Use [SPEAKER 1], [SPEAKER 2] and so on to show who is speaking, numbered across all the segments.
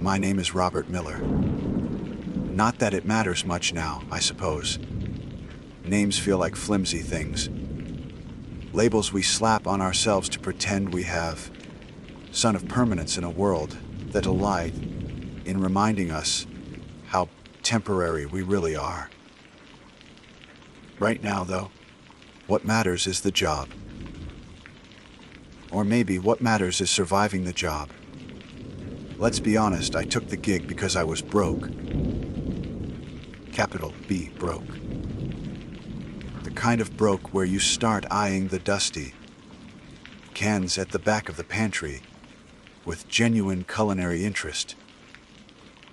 [SPEAKER 1] My name is Robert Miller. Not that it matters much now, I suppose. Names feel like flimsy things. Labels we slap on ourselves to pretend we have son of permanence in a world that delight in reminding us how temporary we really are. Right now, though, what matters is the job. Or maybe what matters is surviving the job. Let's be honest, I took the gig because I was broke. Capital B, broke. The kind of broke where you start eyeing the dusty cans at the back of the pantry with genuine culinary interest.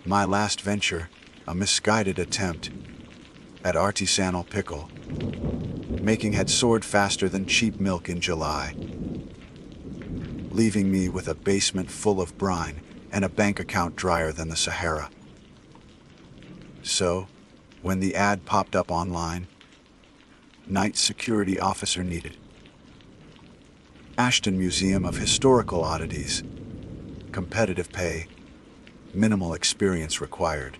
[SPEAKER 1] My last venture, a misguided attempt at artisanal pickle making, had soared faster than cheap milk in July, leaving me with a basement full of brine and a bank account drier than the Sahara. So, when the ad popped up online, night security officer needed. Ashton Museum of Historical Oddities. Competitive pay. Minimal experience required.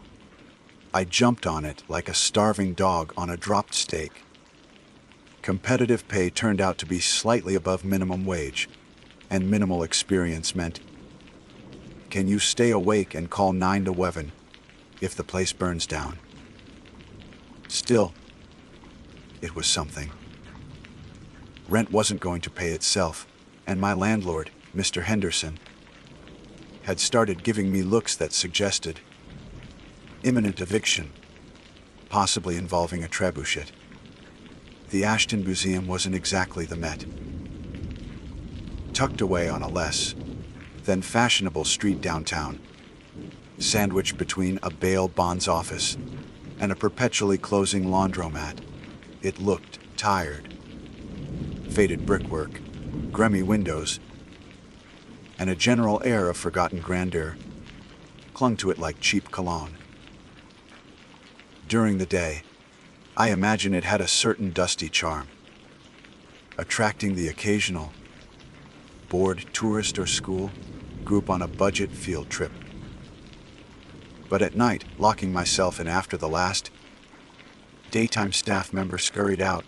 [SPEAKER 1] I jumped on it like a starving dog on a dropped steak. Competitive pay turned out to be slightly above minimum wage, and minimal experience meant, can you stay awake and call 911 if the place burns down? Still, it was something. Rent wasn't going to pay itself, and my landlord, Mr. Henderson, had started giving me looks that suggested imminent eviction, possibly involving a trebuchet. The Ashton Museum wasn't exactly the Met. Tucked away on a less than fashionable street downtown, sandwiched between a bail bonds office and a perpetually closing laundromat, it looked tired. Faded brickwork, grimy windows, and a general air of forgotten grandeur clung to it like cheap cologne. During the day, I imagine it had a certain dusty charm, attracting the occasional bored tourist or school group on a budget field trip. But at night, locking myself in after the last daytime staff member scurried out,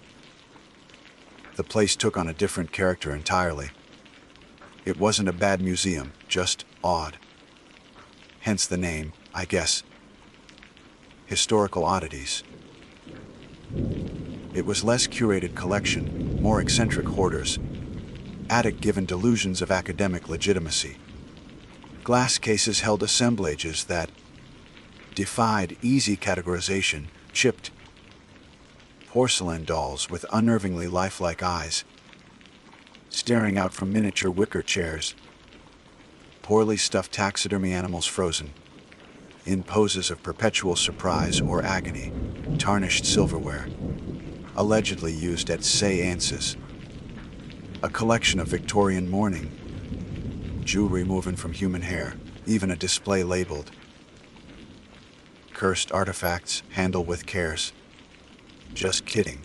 [SPEAKER 1] the place took on a different character entirely. It wasn't a bad museum, just odd. Hence the name, I guess. Historical Oddities. It was less curated collection, more eccentric hoarders, attic-given delusions of academic legitimacy. Glass cases held assemblages that defied easy categorization, chipped porcelain dolls with unnervingly lifelike eyes, staring out from miniature wicker chairs, poorly stuffed taxidermy animals frozen in poses of perpetual surprise or agony, tarnished silverware, allegedly used at séances, a collection of Victorian mourning, jewelry woven from human hair, even a display labeled "Cursed artifacts, handle with cares." Just kidding.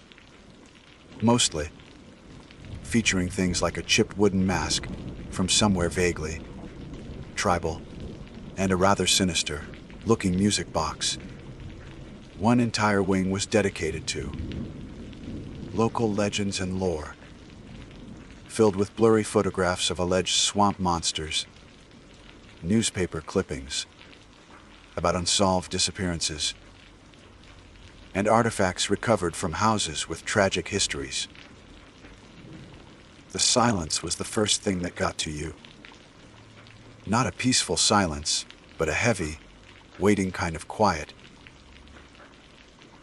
[SPEAKER 1] Mostly featuring things like a chipped wooden mask from somewhere vaguely tribal, and a rather sinister-looking music box. One entire wing was dedicated to local legends and lore, filled with blurry photographs of alleged swamp monsters, newspaper clippings about unsolved disappearances, and artifacts recovered from houses with tragic histories. The silence was the first thing that got to you. Not a peaceful silence, but a heavy, waiting kind of quiet.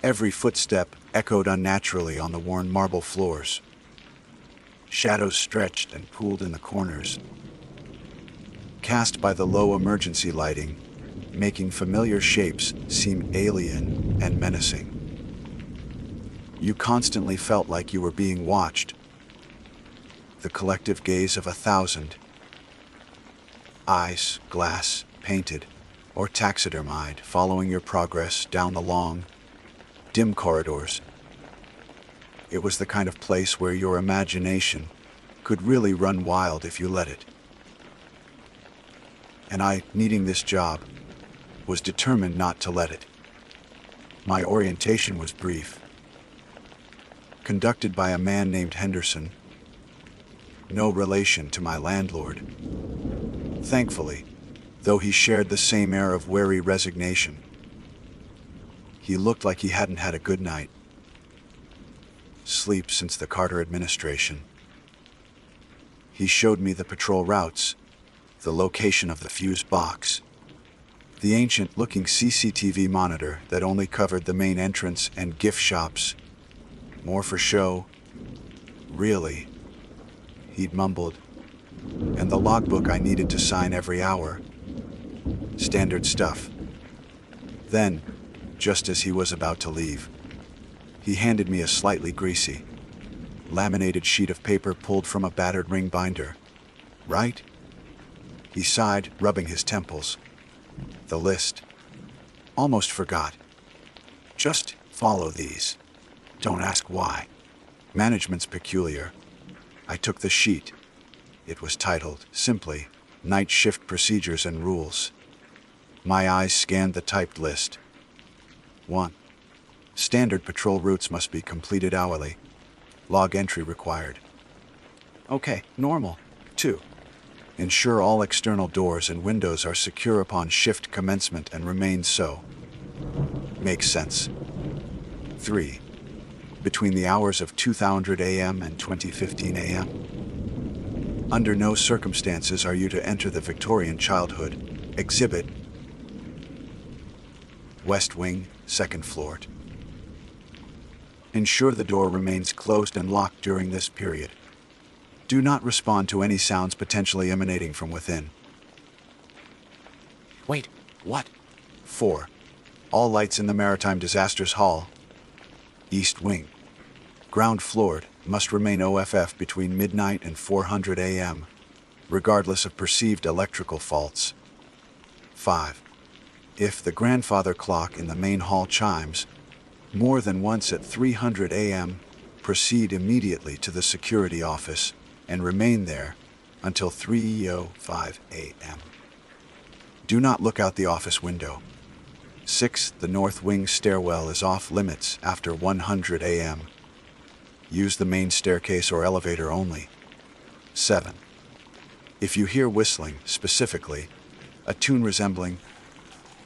[SPEAKER 1] Every footstep echoed unnaturally on the worn marble floors. Shadows stretched and pooled in the corners, cast by the low emergency lighting, making familiar shapes seem alien and menacing. You constantly felt like you were being watched, the collective gaze of 1,000 eyes, glass, painted, or taxidermied, following your progress down the long, dim corridors. It was the kind of place where your imagination could really run wild if you let it. And I, needing this job, was determined not to let it. My orientation was brief. Conducted by a man named Henderson, no relation to my landlord. Thankfully, though he shared the same air of wary resignation. He looked like he hadn't had a good night. Sleep since the Carter administration. He showed me the patrol routes, the location of the fuse box, the ancient-looking CCTV monitor that only covered the main entrance and gift shops. More for show. Really, he'd mumbled. And the logbook I needed to sign every hour. Standard stuff. Then, just as he was about to leave, he handed me a slightly greasy, laminated sheet of paper pulled from a battered ring binder. Right? He sighed, rubbing his temples. The list. Almost forgot. Just follow these. Don't ask why. Management's peculiar. I took the sheet. It was titled, simply, Night Shift Procedures and Rules. My eyes scanned the typed list. 1. Standard patrol routes must be completed hourly. Log entry required. Okay, normal. 2. Ensure all external doors and windows are secure upon shift commencement and remain so. Makes sense. 3. Between the hours of 2000 a.m. and 20:15 a.m. Under no circumstances are you to enter the Victorian Childhood Exhibit, West Wing, 2nd floor. Ensure the door remains closed and locked during this period. Do not respond to any sounds potentially emanating from within. Wait, what? 4. All lights in the Maritime Disasters Hall, East Wing, ground floored, must remain OFF between midnight and 400 a.m., regardless of perceived electrical faults. 5. If the grandfather clock in the main hall chimes more than once at 300 a.m., proceed immediately to the security office and remain there until 3:05 a.m. Do not look out the office window. 6. The north wing stairwell is off limits after 100 a.m. Use the main staircase or elevator only. 7. If you hear whistling, specifically, a tune resembling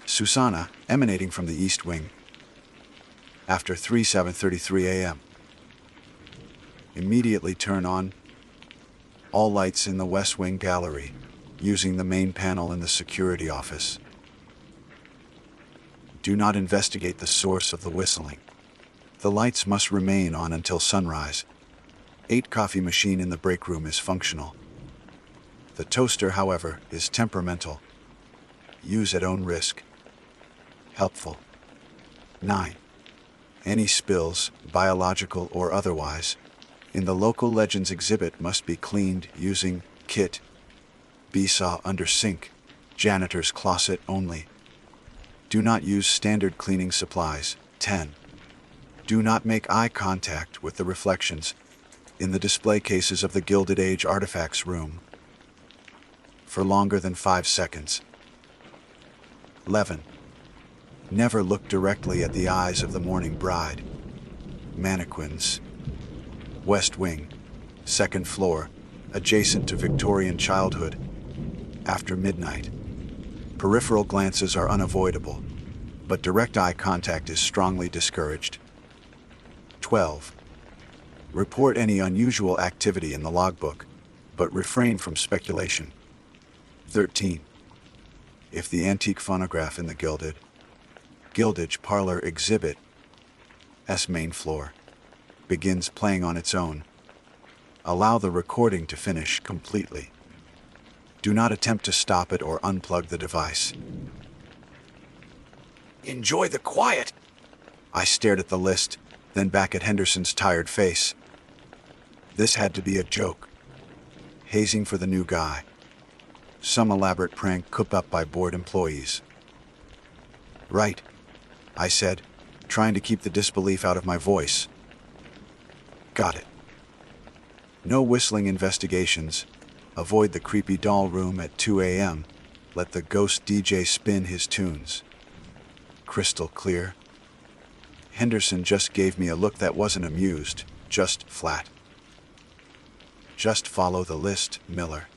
[SPEAKER 1] Susanna emanating from the east wing, after 7:33 a.m., immediately turn on all lights in the west wing gallery, using the main panel in the security office. Do not investigate the source of the whistling. The lights must remain on until sunrise. 8. Coffee machine in the break room is functional. The toaster, however, is temperamental. Use at own risk. Helpful. 9. Any spills, biological or otherwise, in the local Legends exhibit must be cleaned using kit, B-saw under sink, janitor's closet only. Do not use standard cleaning supplies. 10. Do not make eye contact with the reflections in the display cases of the Gilded Age Artifacts room for longer than 5 seconds. 11. Never look directly at the eyes of the mourning bride. Mannequins. West Wing, 2nd floor, adjacent to Victorian Childhood, after midnight. Peripheral glances are unavoidable, but direct eye contact is strongly discouraged. 12. Report any unusual activity in the logbook, but refrain from speculation. 13. If the antique phonograph in the Gildage Parlor exhibit, S main floor, begins playing on its own, allow the recording to finish completely. Do not attempt to stop it or unplug the device. Enjoy the quiet! I stared at the list, then back at Henderson's tired face. This had to be a joke. Hazing for the new guy. Some elaborate prank cooked up by bored employees. Right, I said, trying to keep the disbelief out of my voice. Got it. No whistling investigations. Avoid the creepy doll room at 2 a.m. let the ghost DJ spin his tunes. Crystal clear. Henderson just gave me a look that wasn't amused, just flat. Just follow the list, Miller.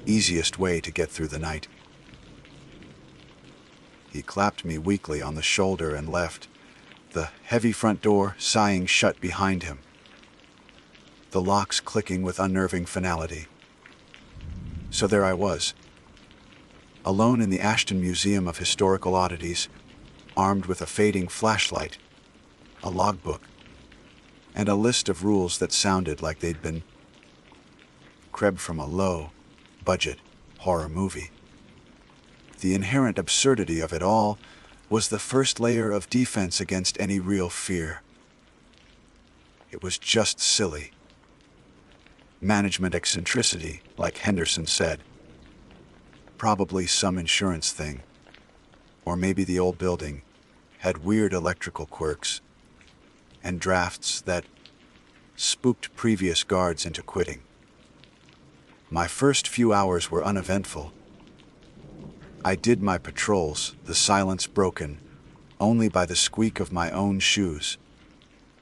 [SPEAKER 1] Easiest way to get through the night. He clapped me weakly on the shoulder and left, the heavy front door sighing shut behind him, the locks clicking with unnerving finality. So there I was, alone in the Ashton Museum of Historical Oddities, armed with a fading flashlight, a logbook, and a list of rules that sounded like they'd been cribbed from a low-budget horror movie. The inherent absurdity of it all was the first layer of defense against any real fear. It was just silly. Management eccentricity, like Henderson said. Probably some insurance thing. Or maybe the old building had weird electrical quirks and drafts that spooked previous guards into quitting. My first few hours were uneventful. I did my patrols, the silence broken only by the squeak of my own shoes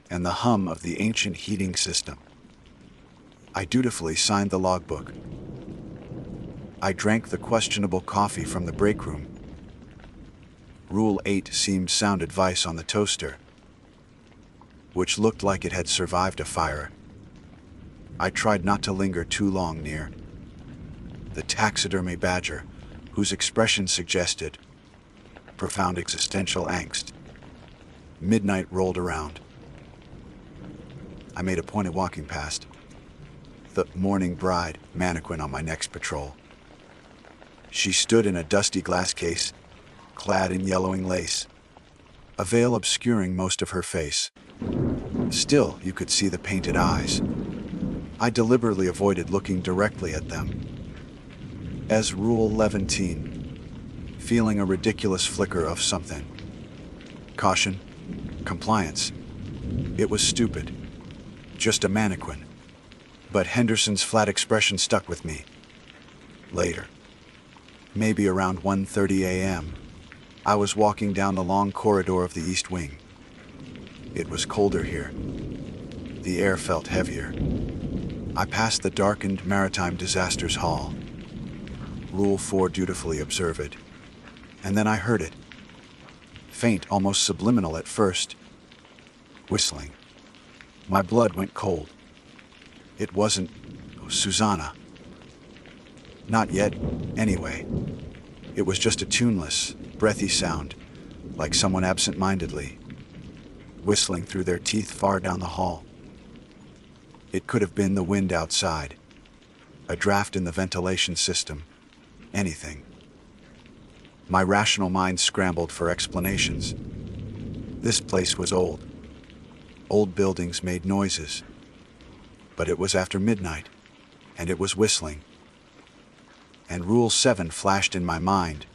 [SPEAKER 1] and the hum of the ancient heating system. I dutifully signed the logbook. I drank the questionable coffee from the break room. Rule 8 seemed sound advice on the toaster, which looked like it had survived a fire. I tried not to linger too long near the taxidermy badger, whose expression suggested profound existential angst. Midnight rolled around. I made a point of walking past the mourning bride mannequin on my next patrol. She stood in a dusty glass case, clad in yellowing lace, a veil obscuring most of her face. Still, you could see the painted eyes. I deliberately avoided looking directly at them. As Rule 11, feeling a ridiculous flicker of something. Caution, compliance. It was stupid. Just a mannequin. But Henderson's flat expression stuck with me. Later, maybe around 1:30 a.m., I was walking down the long corridor of the East Wing. It was colder here. The air felt heavier. I passed the darkened Maritime Disasters Hall. Rule 4 dutifully observe it. And then I heard it. Faint, almost subliminal at first. Whistling. My blood went cold. It wasn't Susanna. Not yet, anyway. It was just a tuneless, breathy sound, like someone absent-mindedly whistling through their teeth far down the hall. It could have been the wind outside, a draft in the ventilation system, anything. My rational mind scrambled for explanations. This place was old. Old buildings made noises. But it was after midnight, and it was whistling. And Rule 7 flashed in my mind,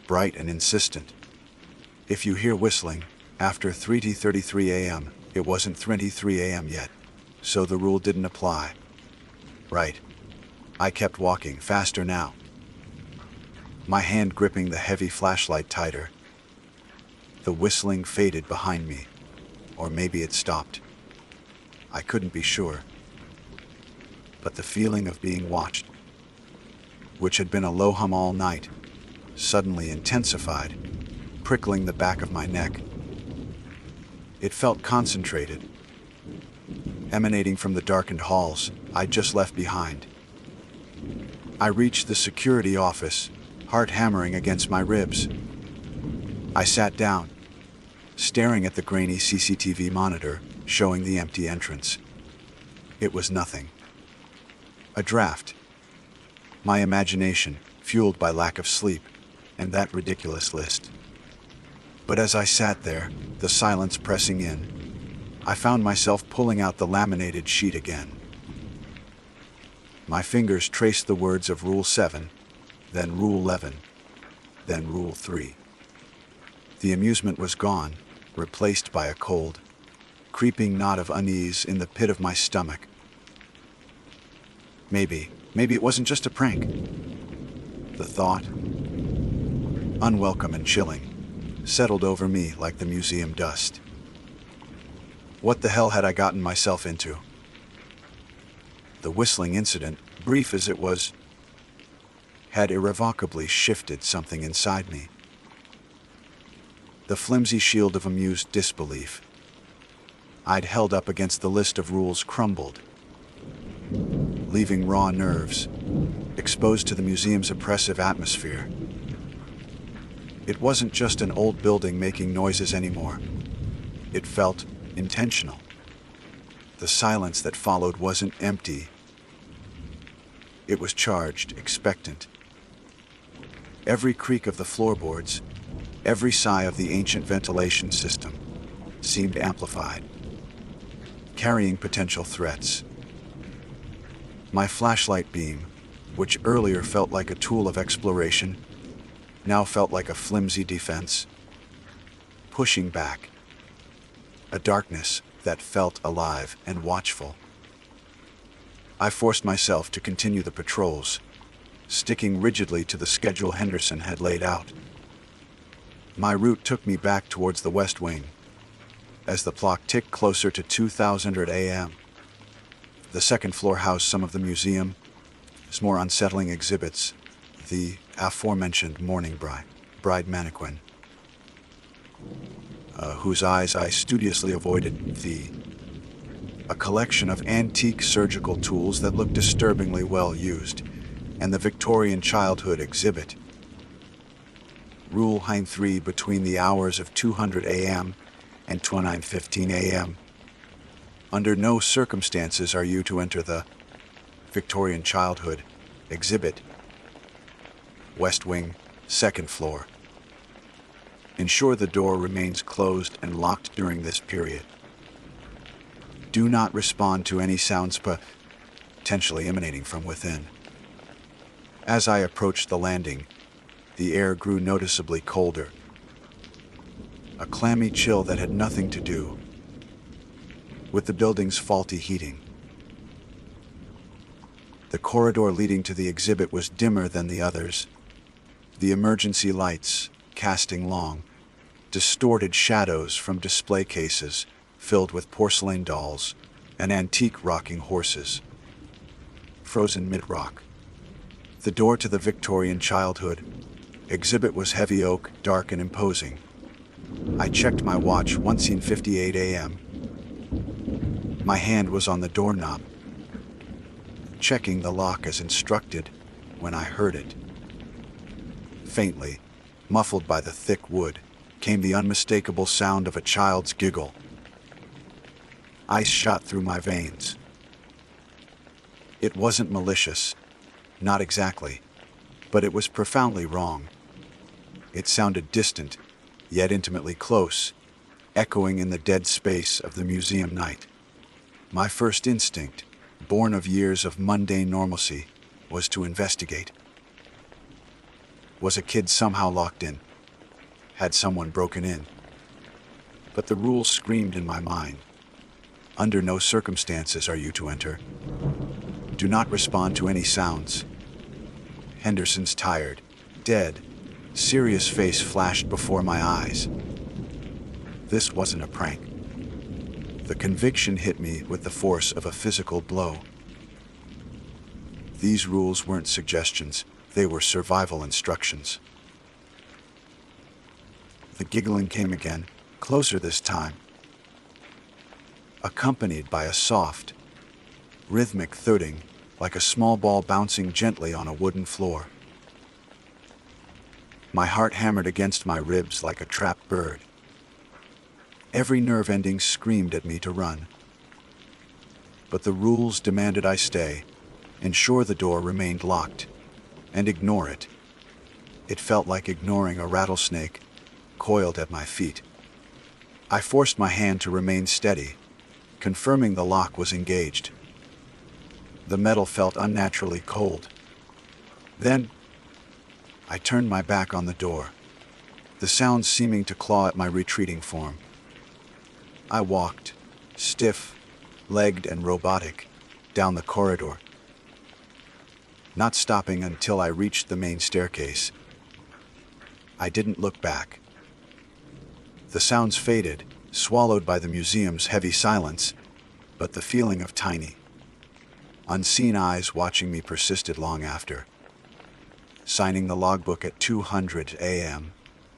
[SPEAKER 1] bright and insistent. If you hear whistling after 3:33 a.m., it wasn't 3:33 a.m. yet, so the rule didn't apply. Right. I kept walking, faster now, my hand gripping the heavy flashlight tighter. The whistling faded behind me, or maybe it stopped. I couldn't be sure. But the feeling of being watched, which had been a low hum all night, suddenly intensified, prickling the back of my neck. It felt concentrated, emanating from the darkened halls I'd just left behind. I reached the security office, heart hammering against my ribs. I sat down, staring at the grainy CCTV monitor showing the empty entrance. It was nothing. A draft. My imagination, fueled by lack of sleep, and that ridiculous list. But as I sat there, the silence pressing in, I found myself pulling out the laminated sheet again. My fingers traced the words of Rule 7, then Rule 11, then Rule 3. The amusement was gone, replaced by a cold, creeping knot of unease in the pit of my stomach. Maybe it wasn't just a prank. The thought, unwelcome and chilling, settled over me like the museum dust. What the hell had I gotten myself into? The whistling incident, brief as it was, had irrevocably shifted something inside me. The flimsy shield of amused disbelief I'd held up against the list of rules crumbled, leaving raw nerves, exposed to the museum's oppressive atmosphere. It wasn't just an old building making noises anymore. It felt intentional. The silence that followed wasn't empty. It was charged, expectant. Every creak of the floorboards, every sigh of the ancient ventilation system seemed amplified, carrying potential threats. My flashlight beam, which earlier felt like a tool of exploration, now felt like a flimsy defense, pushing back a darkness that felt alive and watchful. I forced myself to continue the patrols, sticking rigidly to the schedule Henderson had laid out. My route took me back towards the West Wing. As the clock ticked closer to 2000 a.m., the second floor housed some of the museum's more unsettling exhibits, the aforementioned mourning bride mannequin, whose eyes I studiously avoided, a collection of antique surgical tools that looked disturbingly well used, and the Victorian childhood exhibit. Rule 3 between the hours of 200 a.m. and 29:15 a.m. Under no circumstances are you to enter the Victorian childhood exhibit, West Wing, second floor. Ensure the door remains closed and locked during this period. Do not respond to any sounds potentially emanating from within. As I approached the landing, the air grew noticeably colder. A clammy chill that had nothing to do with the building's faulty heating. The corridor leading to the exhibit was dimmer than the others, the emergency lights casting long, distorted shadows from display cases filled with porcelain dolls and antique rocking horses, frozen mid-rock. The door to the Victorian childhood exhibit was heavy oak, dark and imposing. I checked my watch, 1:58 a.m. My hand was on the doorknob, checking the lock as instructed, when I heard it. Faintly, muffled by the thick wood, came the unmistakable sound of a child's giggle. Ice shot through my veins. It wasn't malicious, not exactly, but it was profoundly wrong. It sounded distant, yet intimately close, echoing in the dead space of the museum night. My first instinct, born of years of mundane normalcy, was to investigate. Was a kid somehow locked in? Had someone broken in? But the rules screamed in my mind. Under no circumstances are you to enter. Do not respond to any sounds. Henderson's tired, dead, serious face flashed before my eyes. This wasn't a prank. The conviction hit me with the force of a physical blow. These rules weren't suggestions, they were survival instructions. The giggling came again, closer this time, accompanied by a soft, rhythmic thudding, like a small ball bouncing gently on a wooden floor. My heart hammered against my ribs like a trapped bird. Every nerve ending screamed at me to run. But the rules demanded I stay, ensure the door remained locked, and ignore it. It felt like ignoring a rattlesnake coiled at my feet. I forced my hand to remain steady, confirming the lock was engaged. The metal felt unnaturally cold. Then, I turned my back on the door, the sounds seeming to claw at my retreating form. I walked, stiff, legged and robotic, down the corridor. not stopping until I reached the main staircase. I didn't look back. The sounds faded, swallowed by the museum's heavy silence, but the feeling of tiny, unseen eyes watching me persisted long after. Signing the logbook at 200 a.m.,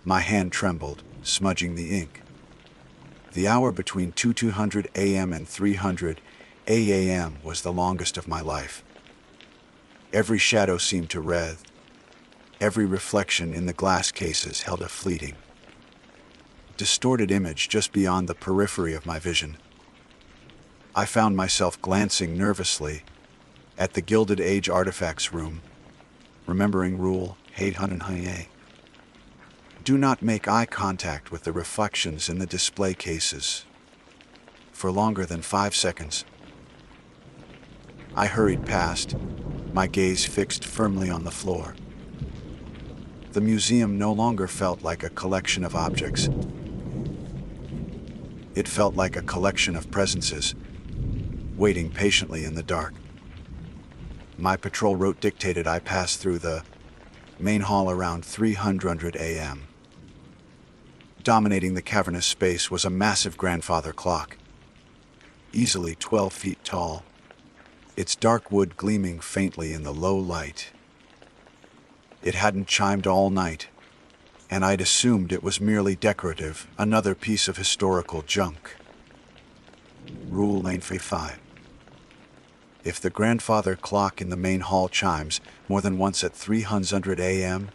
[SPEAKER 1] my hand trembled, smudging the ink. The hour between 200 a.m. and 300 a.m. was the longest of my life. Every shadow seemed to writhe. Every reflection in the glass cases held a fleeting, distorted image just beyond the periphery of my vision. I found myself glancing nervously at the Gilded Age artifacts room, remembering Rule 800. Do not make eye contact with the reflections in the display cases for longer than 5 seconds. I hurried past, my gaze fixed firmly on the floor. The museum no longer felt like a collection of objects. It felt like a collection of presences, waiting patiently in the dark. My patrol route dictated I pass through the main hall around 300 a.m. Dominating the cavernous space was a massive grandfather clock, easily 12 feet tall, its dark wood gleaming faintly in the low light. It hadn't chimed all night, and I'd assumed it was merely decorative, another piece of historical junk. Rule 935. If the grandfather clock in the main hall chimes more than once at 300 a.m.,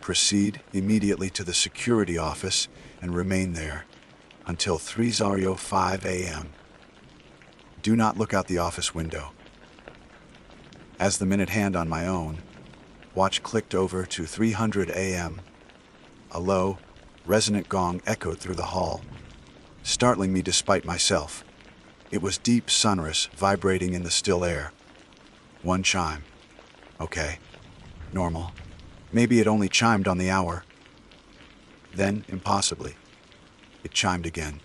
[SPEAKER 1] proceed immediately to the security office and remain there until 3:05 a.m. Do not look out the office window. As the minute hand on my own watch clicked over to 300 a.m., a low, resonant gong echoed through the hall, startling me despite myself. It was deep, sonorous, vibrating in the still air. One chime. Okay. Normal. Maybe it only chimed on the hour. Then, impossibly, it chimed again.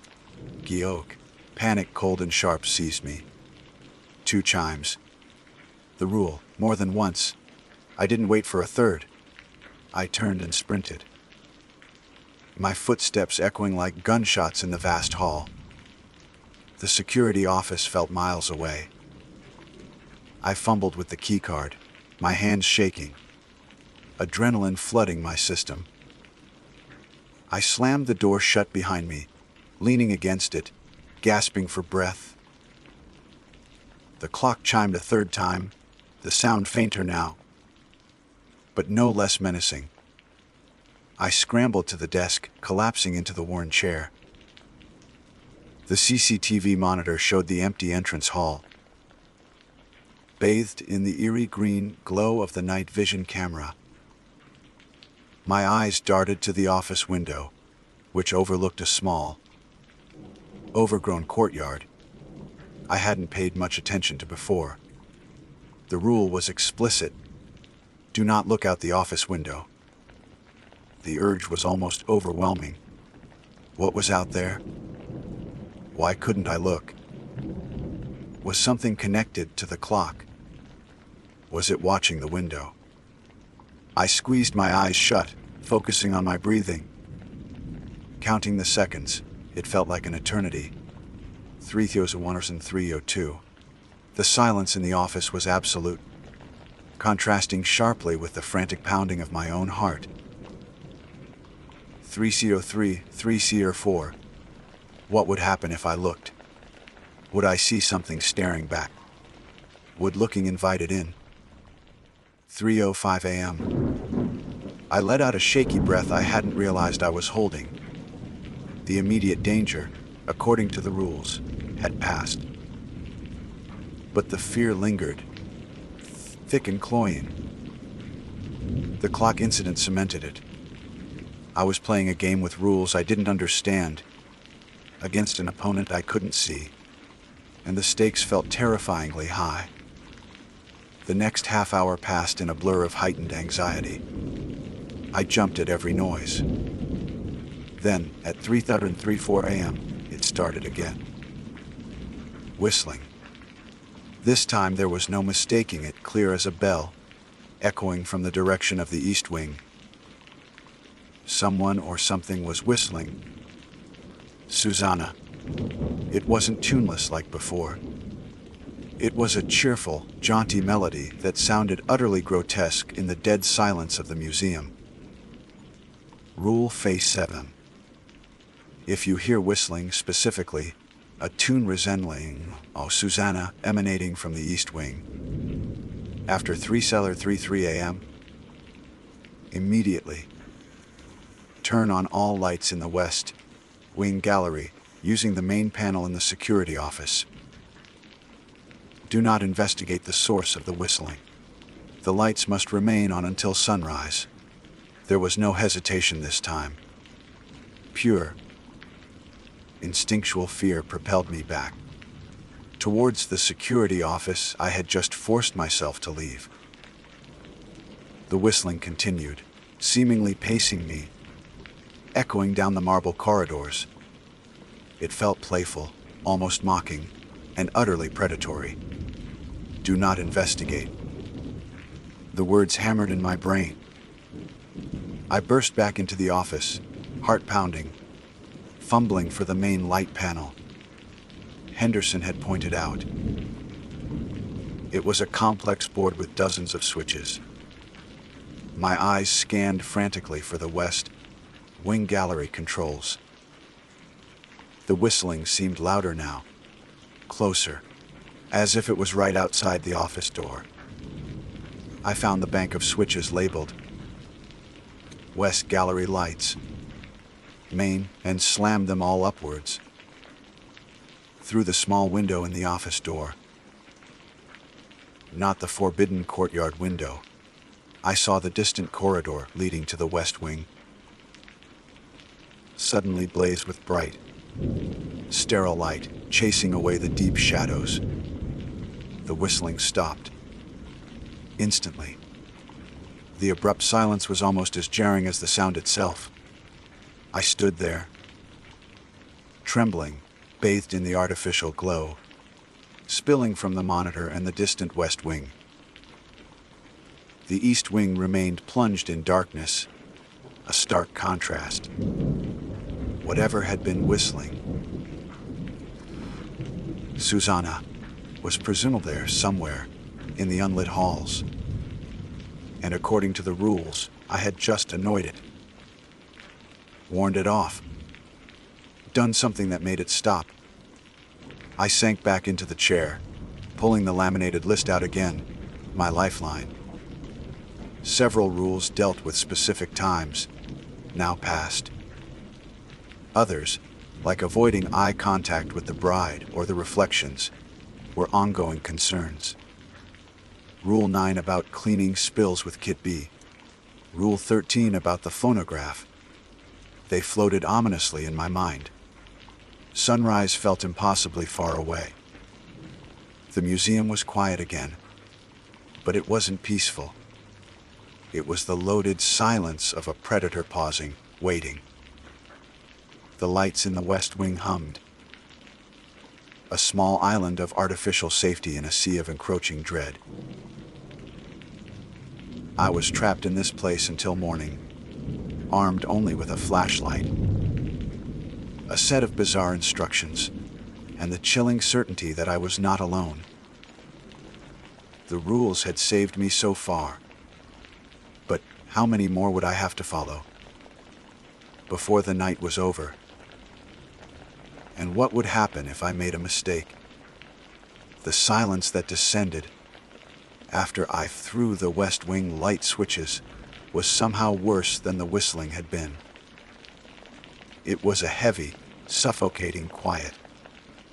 [SPEAKER 1] Gioke. Panic, cold and sharp, seized me. 2 chimes. The rule, more than once. I didn't wait for a third. I turned and sprinted, my footsteps echoing like gunshots in the vast hall. The security office felt miles away. I fumbled with the keycard, my hands shaking, adrenaline flooding my system. I slammed the door shut behind me, leaning against it, gasping for breath. The clock chimed a third time, the sound fainter now, but no less menacing. I scrambled to the desk, collapsing into the worn chair. The CCTV monitor showed the empty entrance hall, bathed in the eerie green glow of the night vision camera. My eyes darted to the office window, which overlooked a small, overgrown courtyard I hadn't paid much attention to before. The rule was explicit: do not look out the office window. The urge was almost overwhelming. What was out there? Why couldn't I look? Was something connected to the clock? Was it watching the window? I squeezed my eyes shut, focusing on my breathing. Counting the seconds, it felt like an eternity. 3:01 and 3:02. The silence in the office was absolute, contrasting sharply with the frantic pounding of my own heart. 3:03, 3:04. What would happen if I looked? Would I see something staring back? Would looking invite it in? 3:05 a.m. I let out a shaky breath I hadn't realized I was holding. The immediate danger, according to the rules, had passed. But the fear lingered, thick and cloying. The clock incident cemented it. I was playing a game with rules I didn't understand, against an opponent I couldn't see, and the stakes felt terrifyingly high. The next half hour passed in a blur of heightened anxiety. I jumped at every noise. Then, at 3:34 a.m., it started again. Whistling. This time there was no mistaking it, clear as a bell, echoing from the direction of the east wing. Someone or something was whistling. Susanna. It wasn't tuneless like before. It was a cheerful, jaunty melody that sounded utterly grotesque in the dead silence of the museum. Rule Face 7. If you hear whistling specifically, a tune resembling Susanna emanating from the east wing, after 3:33 a.m., immediately turn on all lights in the west wing gallery using the main panel in the security office. Do not investigate the source of the whistling. The lights must remain on until sunrise. There was no hesitation this time. Pure, instinctual fear propelled me back towards the security office I had just forced myself to leave. The whistling continued, seemingly pacing me, echoing down the marble corridors. It felt playful, almost mocking, and utterly predatory. Do not investigate. The words hammered in my brain. I burst back into the office, heart pounding, fumbling for the main light panel Henderson had pointed out. It was a complex board with dozens of switches. My eyes scanned frantically for the west wing gallery controls. The whistling seemed louder now, closer, as if it was right outside the office door. I found the bank of switches labeled West Gallery Lights, Main, and slammed them all upwards. Through the small window in the office door, not the forbidden courtyard window, I saw the distant corridor leading to the west wing. Suddenly blazed with bright, sterile light, chasing away the deep shadows. The whistling stopped. Instantly. The abrupt silence was almost as jarring as the sound itself. I stood there, trembling, bathed in the artificial glow, spilling from the monitor and the distant west wing. The east wing remained plunged in darkness, a stark contrast. Whatever had been whistling, Susanna, was presumably there somewhere in the unlit halls. And according to the rules, I had just annoyed it, warned it off, done something that made it stop. I sank back into the chair, pulling the laminated list out again, my lifeline. Several rules dealt with specific times, now past. Others, like avoiding eye contact with the bride or the reflections, were ongoing concerns. Rule 9 about cleaning spills with Kit B. Rule 13 about the phonograph. They floated ominously in my mind. Sunrise felt impossibly far away. The museum was quiet again, but it wasn't peaceful. It was the loaded silence of a predator pausing, waiting. The lights in the west wing hummed. A small island of artificial safety in a sea of encroaching dread. I was trapped in this place until morning, armed only with a flashlight, a set of bizarre instructions, and the chilling certainty that I was not alone. The rules had saved me so far, but how many more would I have to follow before the night was over? And what would happen if I made a mistake? The silence that descended after I threw the west wing light switches was somehow worse than the whistling had been. It was a heavy, suffocating quiet,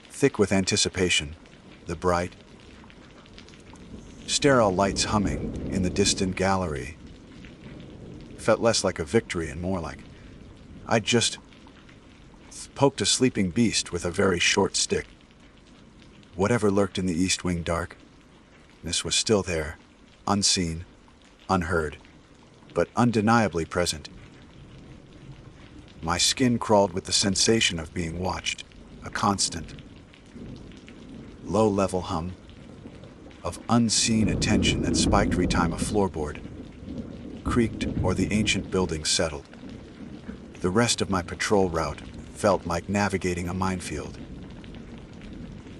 [SPEAKER 1] thick with anticipation, the bright, sterile lights humming in the distant gallery felt less like a victory and more like I'd just poked a sleeping beast with a very short stick. Whatever lurked in the east wing darkness was still there, unseen, unheard, but undeniably present. My skin crawled with the sensation of being watched, a constant, low-level hum of unseen attention that spiked every time a floorboard creaked or the ancient building settled. The rest of my patrol route felt like navigating a minefield.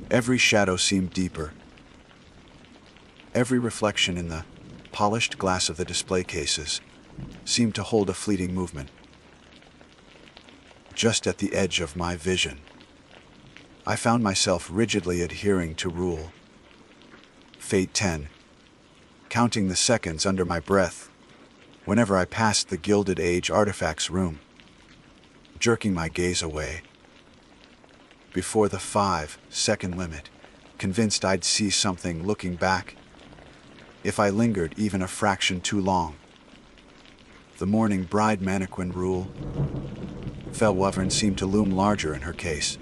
[SPEAKER 1] Every shadow seemed deeper. Every reflection in the polished glass of the display cases seemed to hold a fleeting movement. Just at the edge of my vision, I found myself rigidly adhering to Rule Fate 10, counting the seconds under my breath whenever I passed the Gilded Age Artifacts room, jerking my gaze away before the 5-second limit, convinced I'd see something looking back if I lingered even a fraction too long. The mourning bride mannequin Rule Fellwovern seemed to loom larger in her case,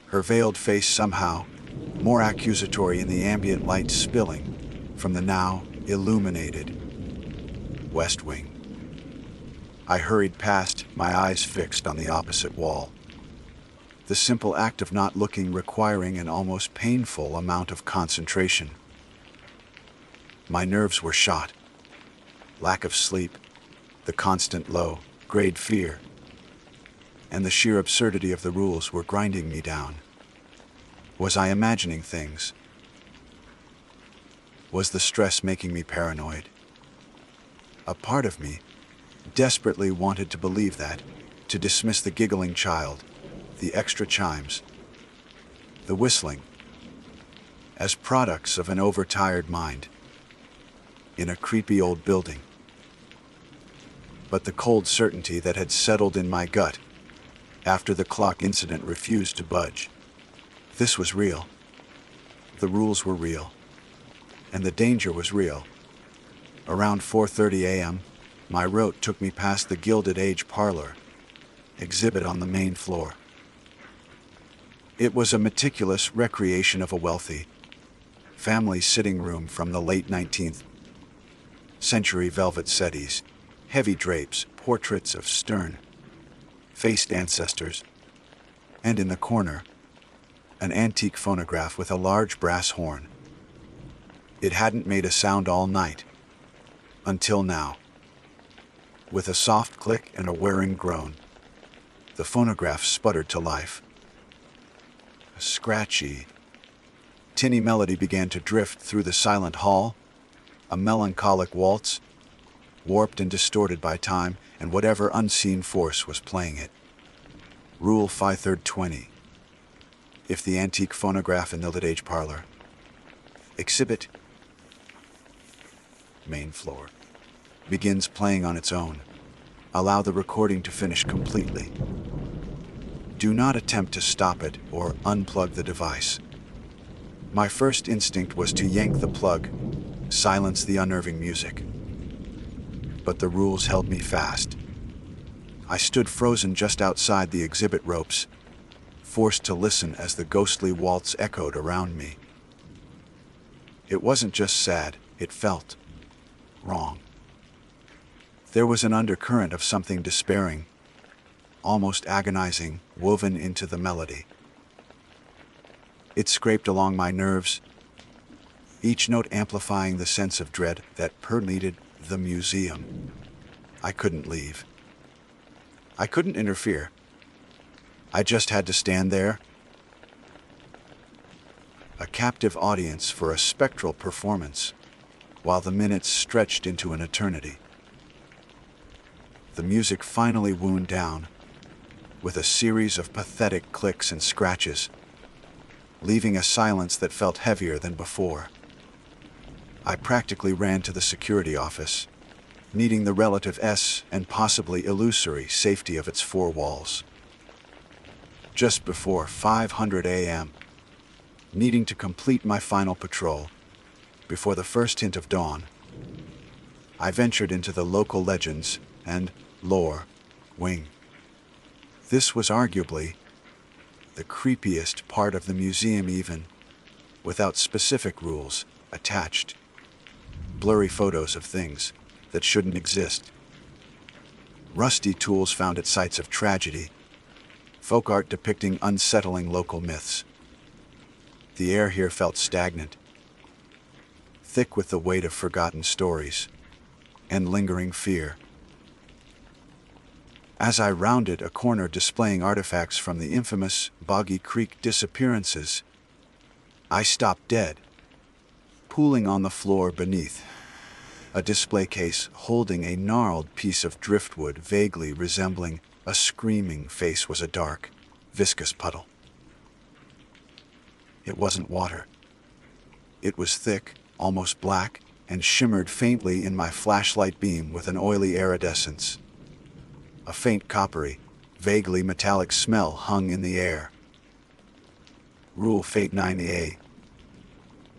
[SPEAKER 1] her veiled face somehow more accusatory in the ambient light spilling from the now illuminated West Wing. I hurried past, my eyes fixed on the opposite wall. The simple act of not looking requiring an almost painful amount of concentration. My nerves were shot. Lack of sleep, the constant low-grade fear, and the sheer absurdity of the rules were grinding me down. Was I imagining things? Was the stress making me paranoid? A part of me desperately wanted to believe that, to dismiss the giggling child, the extra chimes, the whistling, as products of an overtired mind in a creepy old building. But the cold certainty that had settled in my gut after the clock incident refused to budge. This was real. The rules were real. And the danger was real. Around 4:30 a.m., my route took me past the Gilded Age parlor exhibit on the main floor. It was a meticulous recreation of a wealthy family sitting room from the late 19th century velvet settees, heavy drapes, portraits of stern-faced ancestors, and in the corner, an antique phonograph with a large brass horn. It hadn't made a sound all night, until now. With a soft click and a whirring groan, the phonograph sputtered to life. A scratchy, tinny melody began to drift through the silent hall, a melancholic waltz, warped and distorted by time and whatever unseen force was playing it. Rule 5/320. If the antique phonograph in the Gilded Age parlor exhibit main floor begins playing on its own, allow the recording to finish completely. Do not attempt to stop it or unplug the device. My first instinct was to yank the plug, silence the unnerving music. But the rules held me fast. I stood frozen just outside the exhibit ropes, forced to listen as the ghostly waltz echoed around me. It wasn't just sad, it felt wrong. There was an undercurrent of something despairing, almost agonizing, woven into the melody. It scraped along my nerves, each note amplifying the sense of dread that permeated the museum. I couldn't leave. I couldn't interfere. I just had to stand there, a captive audience for a spectral performance, while the minutes stretched into an eternity. The music finally wound down, with a series of pathetic clicks and scratches, leaving a silence that felt heavier than before. I practically ran to the security office, needing the relative and possibly illusory safety of its four walls. Just before 5:00 a.m., needing to complete my final patrol, before the first hint of dawn, I ventured into the local legends and lore wing. This was arguably the creepiest part of the museum, even without specific rules attached. Blurry photos of things that shouldn't exist. Rusty tools found at sites of tragedy. Folk art depicting unsettling local myths. The air here felt stagnant, thick with the weight of forgotten stories and lingering fear. As I rounded a corner displaying artifacts from the infamous Boggy Creek disappearances, I stopped dead, pooling on the floor beneath. A display case holding a gnarled piece of driftwood vaguely resembling a screaming face was a dark, viscous puddle. It wasn't water. It was thick, almost black, and shimmered faintly in my flashlight beam with an oily iridescence. A faint coppery, vaguely metallic smell hung in the air. Rule Fate 9A.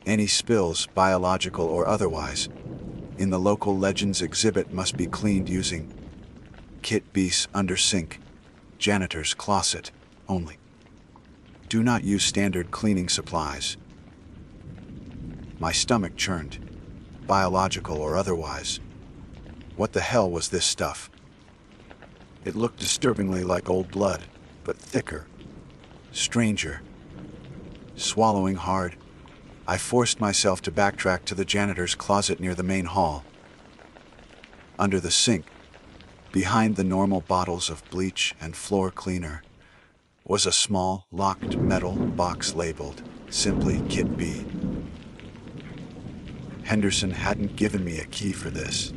[SPEAKER 1] Any spills, biological or otherwise, in the local Legends exhibit must be cleaned using Kit Beast under sink, janitor's closet only. Do not use standard cleaning supplies. My stomach churned, biological or otherwise. What the hell was this stuff? It looked disturbingly like old blood, but thicker, stranger. Swallowing hard, I forced myself to backtrack to the janitor's closet near the main hall. Under the sink, behind the normal bottles of bleach and floor cleaner, was a small, locked metal box labeled simply Kit B. Henderson hadn't given me a key for this.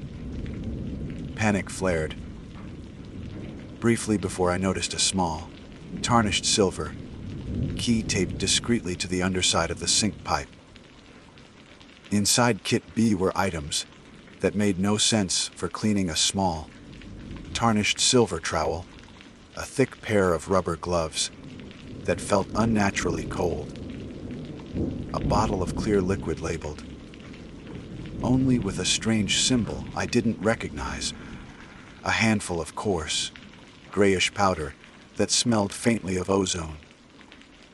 [SPEAKER 1] Panic flared, briefly before I noticed a small, tarnished silver key taped discreetly to the underside of the sink pipe. Inside Kit B were items that made no sense for cleaning a small, tarnished silver trowel, a thick pair of rubber gloves that felt unnaturally cold, a bottle of clear liquid labeled only with a strange symbol I didn't recognize, a handful of coarse, grayish powder that smelled faintly of ozone,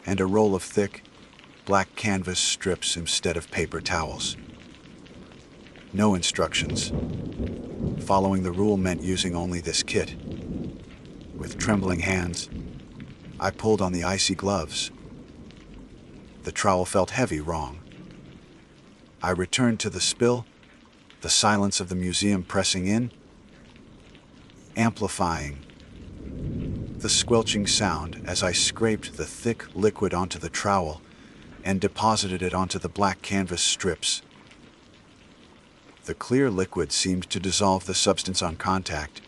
[SPEAKER 1] and a roll of thick, black canvas strips instead of paper towels. No instructions. Following the rule meant using only this kit. With trembling hands, I pulled on the icy gloves. The trowel felt heavy wrong. I returned to the spill, the silence of the museum pressing in, amplifying the squelching sound as I scraped the thick liquid onto the trowel and deposited it onto the black canvas strips. The clear liquid seemed to dissolve the substance on contact,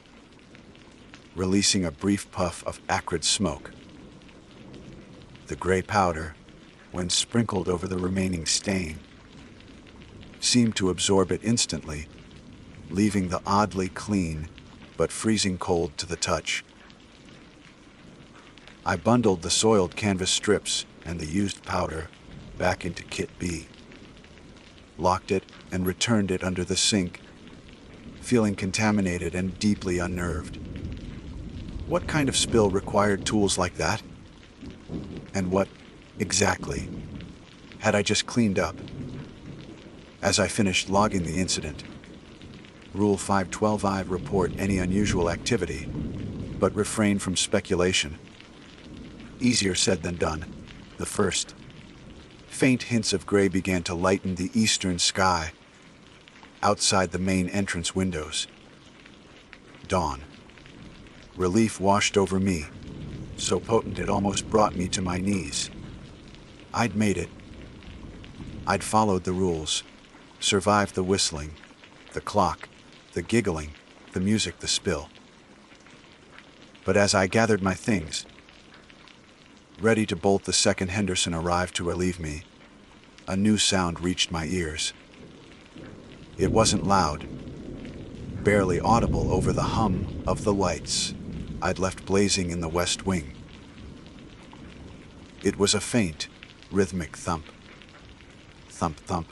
[SPEAKER 1] releasing a brief puff of acrid smoke. The gray powder, when sprinkled over the remaining stain, seemed to absorb it instantly, leaving the oddly clean but freezing cold to the touch. I bundled the soiled canvas strips and the used powder back into Kit B, locked it, and returned it under the sink, feeling contaminated and deeply unnerved. What kind of spill required tools like that? And what, exactly, had I just cleaned up? As I finished logging the incident, Rule 512I report any unusual activity, but refrain from speculation. Easier said than done. The first faint hints of gray began to lighten the eastern sky outside the main entrance windows. Dawn. Relief washed over me, so potent it almost brought me to my knees. I'd made it. I'd followed the rules, survived the whistling, the clock, the giggling, the music, the spill. But as I gathered my things, ready to bolt, the second Henderson arrived to relieve me, a new sound reached my ears. It wasn't loud, barely audible over the hum of the lights I'd left blazing in the west wing. It was a faint, rhythmic thump. Thump, thump,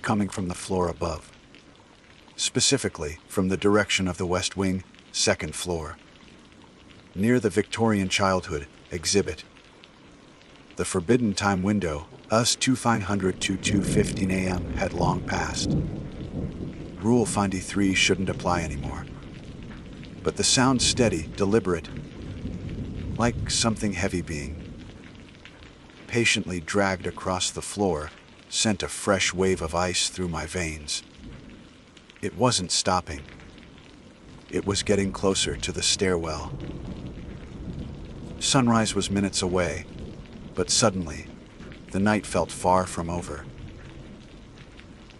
[SPEAKER 1] coming from the floor above. Specifically from the direction of the west wing, second floor, near the Victorian Childhood exhibit. The forbidden time window, us 2500 to 2:15 a.m., had long passed. Rule 53 shouldn't apply anymore. But the sound steady, deliberate, like something heavy being patiently dragged across the floor sent a fresh wave of ice through my veins. It wasn't stopping. It was getting closer to the stairwell. Sunrise was minutes away, but suddenly, the night felt far from over.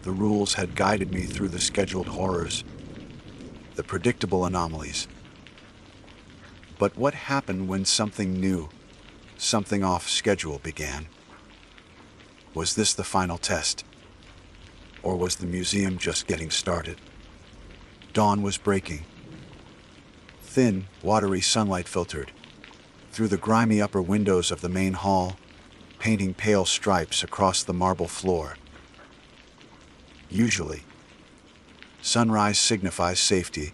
[SPEAKER 1] The rules had guided me through the scheduled horrors, the predictable anomalies. But what happened when something new, something off schedule began? Was this the final test? Or was the museum just getting started? Dawn was breaking. Thin, watery sunlight filtered through the grimy upper windows of the main hall, painting pale stripes across the marble floor. Usually, sunrise signifies safety,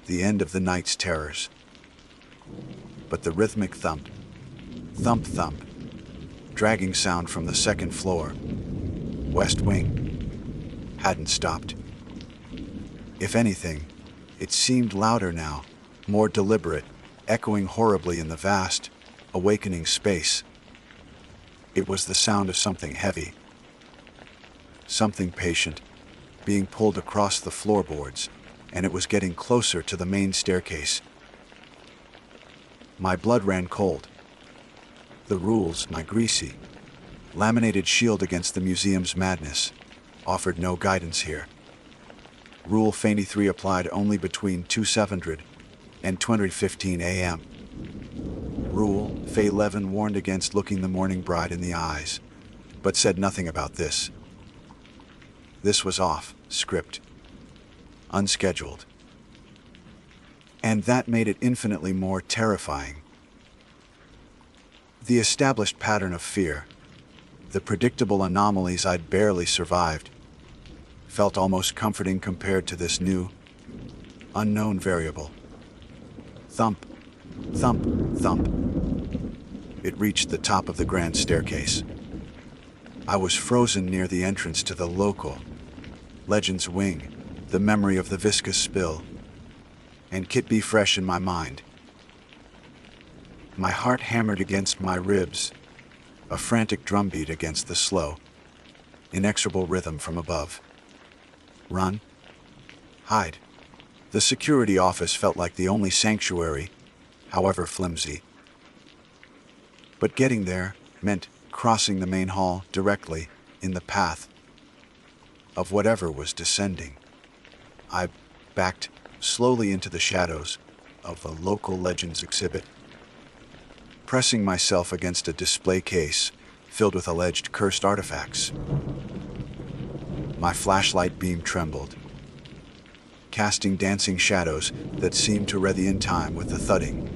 [SPEAKER 1] the end of the night's terrors. But the rhythmic thump, thump thump, dragging sound from the second floor, West Wing, hadn't stopped. If anything, it seemed louder now, more deliberate, echoing horribly in the vast, awakening space. It was the sound of something heavy, something patient, being pulled across the floorboards, and it was getting closer to the main staircase. My blood ran cold. The rules, my greasy, laminated shield against the museum's madness, offered no guidance here. Rule 23 applied only between 200 and 2:15 a.m. Rule 11 warned against looking the mourning bride in the eyes, but said nothing about this. This was off script, unscheduled. And that made it infinitely more terrifying. The established pattern of fear, the predictable anomalies I'd barely survived, felt almost comforting compared to this new, unknown variable. Thump, thump, thump. It reached the top of the grand staircase. I was frozen near the entrance to the local Legends Wing, the memory of the viscous spill, and Kit be fresh in my mind. My heart hammered against my ribs, a frantic drumbeat against the slow, inexorable rhythm from above. Run. Hide. The security office felt like the only sanctuary, however flimsy. But getting there meant crossing the main hall directly in the path of whatever was descending. I backed slowly into the shadows of the local Legends exhibit, pressing myself against a display case filled with alleged cursed artifacts. My flashlight beam trembled, casting dancing shadows that seemed to ready in time with the thudding.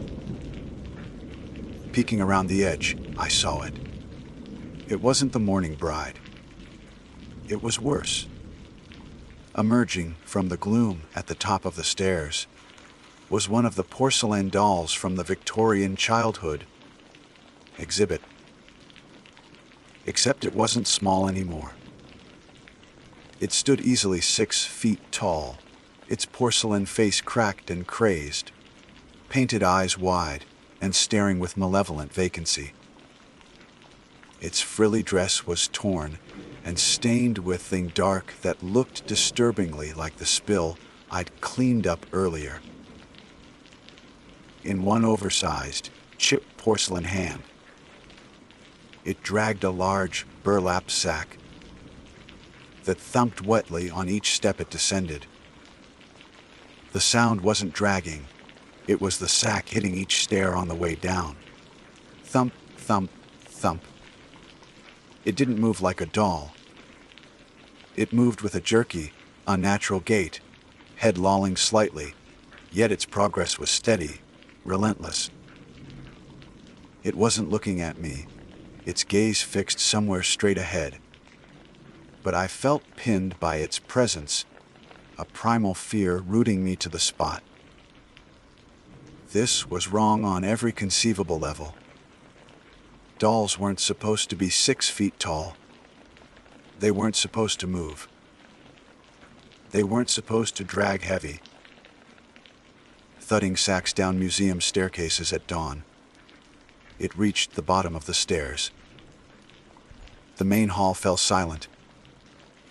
[SPEAKER 1] Peeking around the edge, I saw it. It wasn't the mourning bride. It was worse. Emerging from the gloom at the top of the stairs was one of the porcelain dolls from the Victorian childhood exhibit. Except it wasn't small anymore. It stood easily 6 feet tall, its porcelain face cracked and crazed, painted eyes wide and staring with malevolent vacancy. Its frilly dress was torn and stained with thing dark that looked disturbingly like the spill I'd cleaned up earlier. In one oversized, chipped porcelain hand, it dragged a large burlap sack that thumped wetly on each step it descended. The sound wasn't dragging, it was the sack hitting each stair on the way down. Thump, thump, thump. It didn't move like a doll. It moved with a jerky, unnatural gait, head lolling slightly, yet its progress was steady, relentless. It wasn't looking at me, its gaze fixed somewhere straight ahead. But I felt pinned by its presence, a primal fear rooting me to the spot. This was wrong on every conceivable level. Dolls weren't supposed to be 6 feet tall. They weren't supposed to move. They weren't supposed to drag heavy. Thudding sacks down museum staircases at dawn. It reached the bottom of the stairs. The main hall fell silent,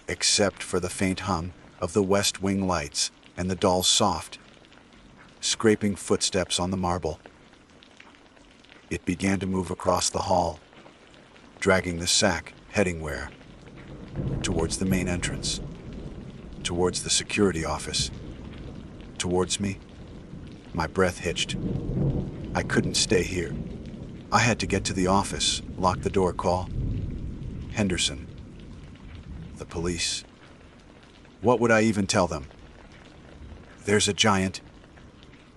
[SPEAKER 1] except for the faint hum of the West Wing lights and the doll's soft, scraping footsteps on the marble. It began to move across the hall, dragging the sack, heading where? Towards the main entrance, towards the security office, towards me. My breath hitched. I couldn't stay here. I had to get to the office, lock the door, call Henderson. The police. What would I even tell them? There's a giant,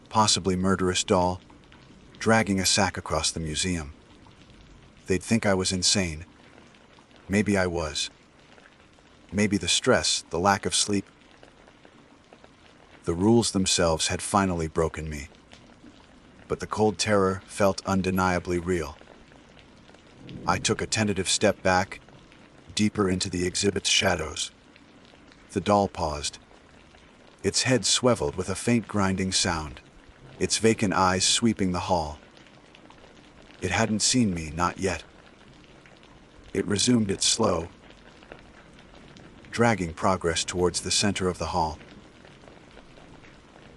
[SPEAKER 1] possibly murderous doll, dragging a sack across the museum. They'd think I was insane. Maybe I was. Maybe the stress, the lack of sleep. The rules themselves had finally broken me. But the cold terror felt undeniably real. I took a tentative step back, deeper into the exhibit's shadows. The doll paused. Its head swiveled with a faint grinding sound, its vacant eyes sweeping the hall. It hadn't seen me, not yet. It resumed its slow, dragging progress towards the center of the hall.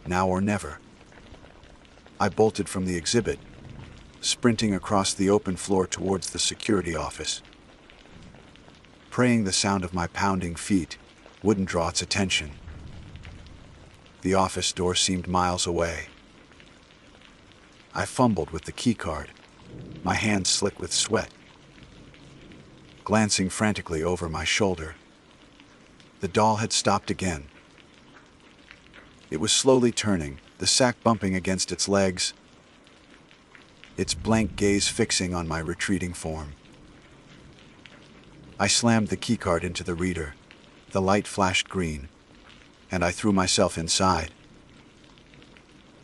[SPEAKER 1] Now or never. I bolted from the exhibit, sprinting across the open floor towards the security office, praying the sound of my pounding feet wouldn't draw its attention. The office door seemed miles away. I fumbled with the keycard, my hands slick with sweat. Glancing frantically over my shoulder, the doll had stopped again. It was slowly turning, the sack bumping against its legs, its blank gaze fixing on my retreating form. I slammed the keycard into the reader. The light flashed green, and I threw myself inside,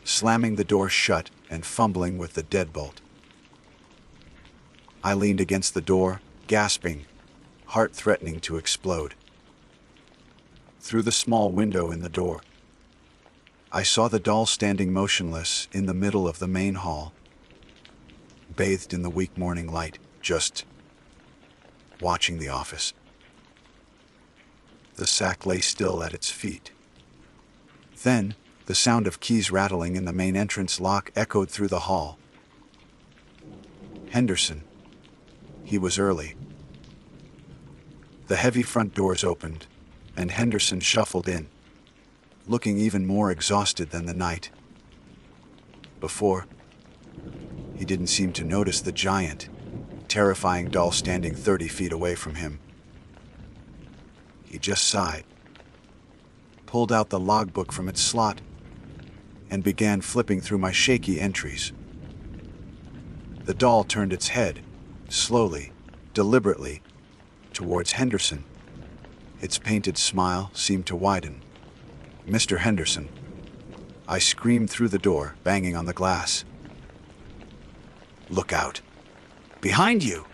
[SPEAKER 1] slamming the door shut and fumbling with the deadbolt. I leaned against the door, gasping, heart threatening to explode. Through the small window in the door, I saw the doll standing motionless in the middle of the main hall, bathed in the weak morning light, just watching the office. The sack lay still at its feet. Then, the sound of keys rattling in the main entrance lock echoed through the hall. Henderson. He was early. The heavy front doors opened, and Henderson shuffled in, looking even more exhausted than the night before. He didn't seem to notice the giant, terrifying doll standing 30 feet away from him. He just sighed, pulled out the logbook from its slot, and began flipping through my shaky entries. The doll turned its head, slowly, deliberately, towards Henderson. Its painted smile seemed to widen. "Mr. Henderson." I screamed through the door, banging on the glass. "Look out. Behind you!"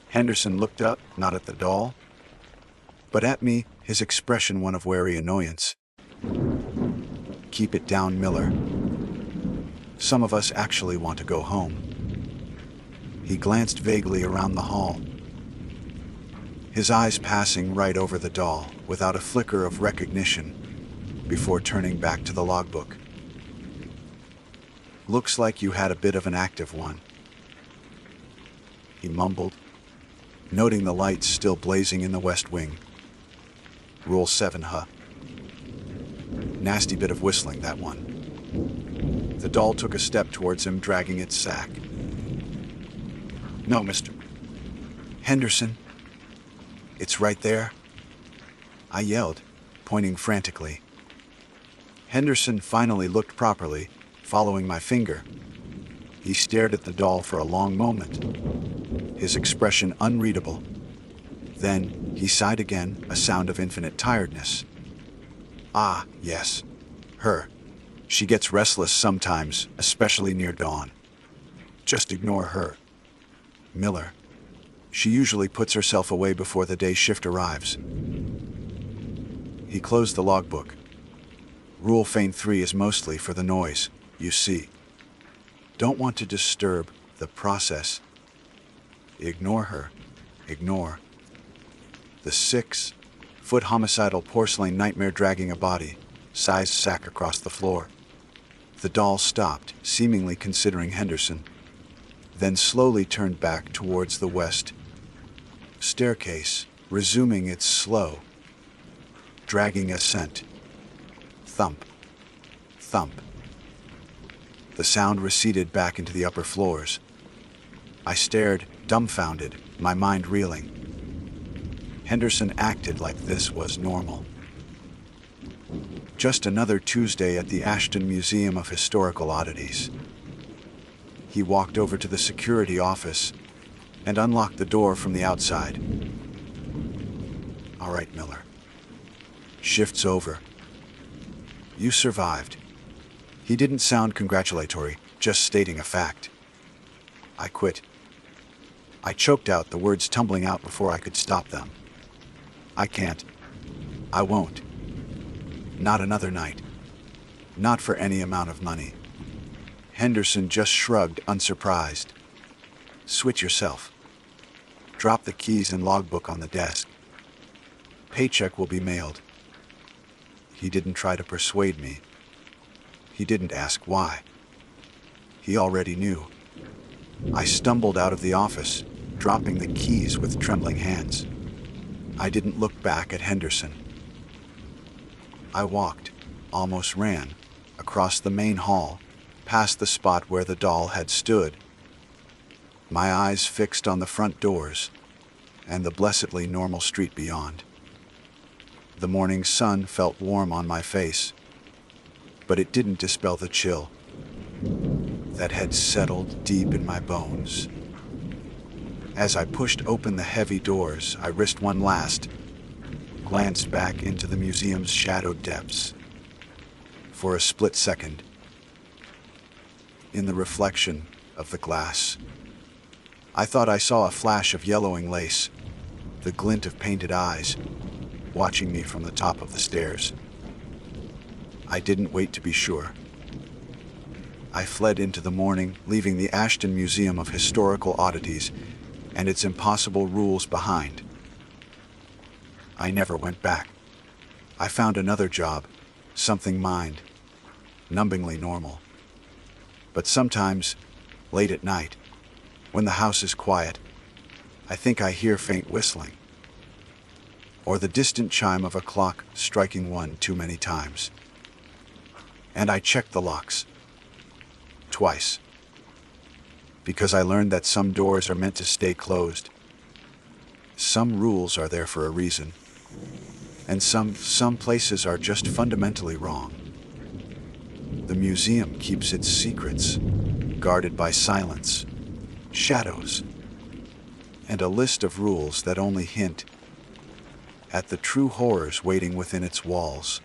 [SPEAKER 1] Henderson looked up, not at the doll, but at me, his expression one of wary annoyance. "Keep it down, Miller. Some of us actually want to go home." He glanced vaguely around the hall, his eyes passing right over the doll without a flicker of recognition before turning back to the logbook. "Looks like you had a bit of an active one," he mumbled, noting the lights still blazing in the West Wing. "Rule 7, huh? Nasty bit of whistling, that one." The doll took a step towards him, dragging its sack. "No, Mr. Henderson. It's right there," I yelled, pointing frantically. Henderson finally looked properly, following my finger. He stared at the doll for a long moment, his expression unreadable. Then he sighed again, a sound of infinite tiredness. "Ah, yes. Her. She gets restless sometimes, especially near dawn. Just ignore her. Miller. She usually puts herself away before the day shift arrives." He closed the logbook. "Rule Feint 3 is mostly for the noise, you see. Don't want to disturb the process. Ignore her. Ignore." The 6, 8-foot homicidal porcelain nightmare dragging a body-sized sack across the floor. The doll stopped, seemingly considering Henderson, then slowly turned back towards the west staircase, resuming its slow, dragging ascent. Thump, thump. The sound receded back into the upper floors. I stared, dumbfounded, my mind reeling. Henderson acted like this was normal. Just another Tuesday at the Ashton Museum of Historical Oddities. He walked over to the security office and unlocked the door from the outside. "All right, Miller. Shift's over. You survived." He didn't sound congratulatory, just stating a fact. "I quit." I choked out, the words tumbling out before I could stop them. "I can't. I won't. Not another night. Not for any amount of money." Henderson just shrugged, unsurprised. "Switch yourself. Drop the keys and logbook on the desk. Paycheck will be mailed." He didn't try to persuade me. He didn't ask why. He already knew. I stumbled out of the office, dropping the keys with trembling hands. I didn't look back at Henderson. I walked, almost ran, across the main hall, past the spot where the doll had stood. My eyes fixed on the front doors and the blessedly normal street beyond. The morning sun felt warm on my face, but it didn't dispel the chill that had settled deep in my bones. As I pushed open the heavy doors, I risked one last glance back into the museum's shadowed depths. For a split second, in the reflection of the glass, I thought I saw a flash of yellowing lace, the glint of painted eyes, watching me from the top of the stairs. I didn't wait to be sure. I fled into the morning, leaving the Ashton Museum of Historical Oddities and its impossible rules behind. I never went back. I found another job, something mind-numbingly normal. But sometimes, late at night, when the house is quiet, I think I hear faint whistling, or the distant chime of a clock striking one too many times. And I check the locks. Twice. Because I learned that some doors are meant to stay closed. Some rules are there for a reason. And some places are just fundamentally wrong. The museum keeps its secrets, guarded by silence, shadows, and a list of rules that only hint at the true horrors waiting within its walls.